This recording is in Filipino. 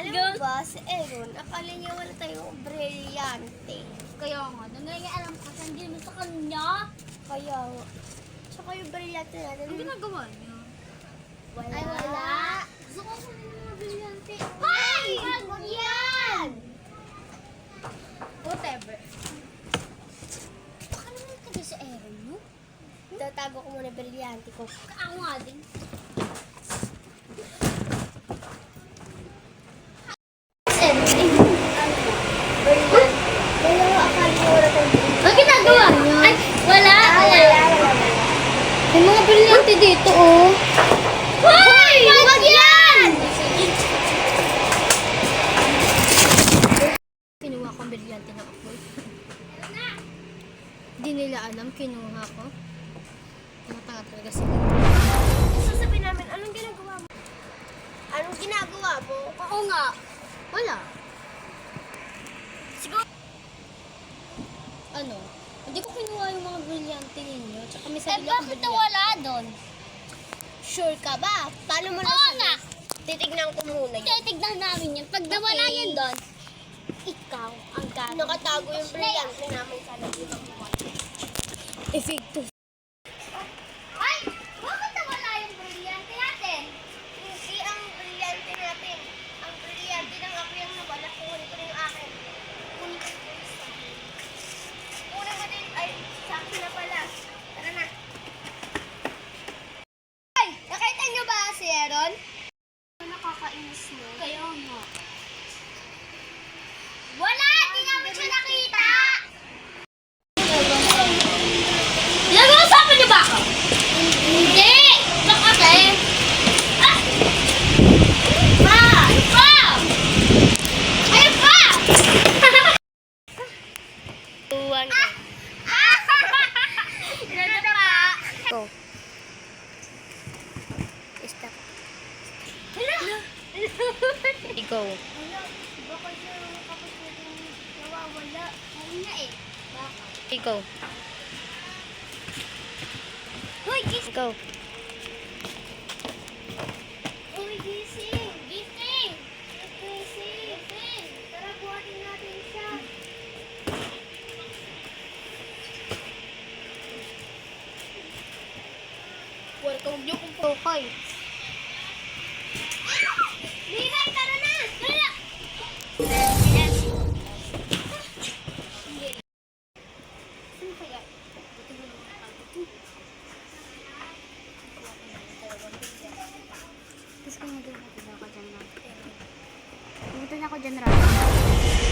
Alam mo ba, si Aaron, akala niya wala tayong brilyante. Kaya nga, nangyayaalam ka sa hindi mo sa kanya. Kaya, tsaka yung brilyante natin. Ang ginagawa niya? Wala. Ay, wala. Gusto ko sa mga brilyante. Ay! Wag yan! Whatever. Baka naman taga sa Aaron, no? Tatago ko muna yung brilyante ko. Ako nga din. Ang ginagawa niyo? Ay, wala. May mga brilyante dito, oh. Hoy! Wag yan! Kinuha ko ang brilyante ng apoy. Hindi nila alam, kinuha ko. Tanga-tanga talaga sila. Sasabihin namin, anong ginagawa mo? Anong ginagawa mo? Oo nga. Wala. Siguro, Ano? Hindi ko kinuha yung mga brilyante ninyo. Tsaka may sarili akong bakit brilyante. wala doon? Sure ka ba? Paano mo Oo nga. Titignan ko muna yun. Titignan namin yan. Pag nawala yan doon, ikaw ang gagawin. Nakatago yung brilyante namin sa loob. Effecto. Ay! Bakit nawala yung brilyante natin? Hindi ang brilyante natin. Ang brilyante ng ako yung nawala. Kunin ko rin yung akin. Kunin ko rin yung isa. Kunin mo din. Ay, sa akin na pala. Tara na. Ay! Nakita niyo ba si Aaron? Nakakainis mo. Kaya nga. Wala! Hindi namin siya nakita! Nag-uusapan niyo ba ako? Hindi! Bakit eh? Ah! Pa! Pa! Ay, pa! Tuwan ko. Ano na pa? Go. Stop. Hello! Ikaw. Wala. Baka siya kapag nawawala. Oo nga eh. Baka. Ikaw. Hoy, gising! Ikaw. Hoy, gising! Gising! Gising! Gising! Tara, buhatin natin siya. Welcome niyo kung pukay. Mimay, tara na! Tara! Sino kaya? Tapos kung nagagawa ko dyan na. Pumunta na ako dyan, Rara.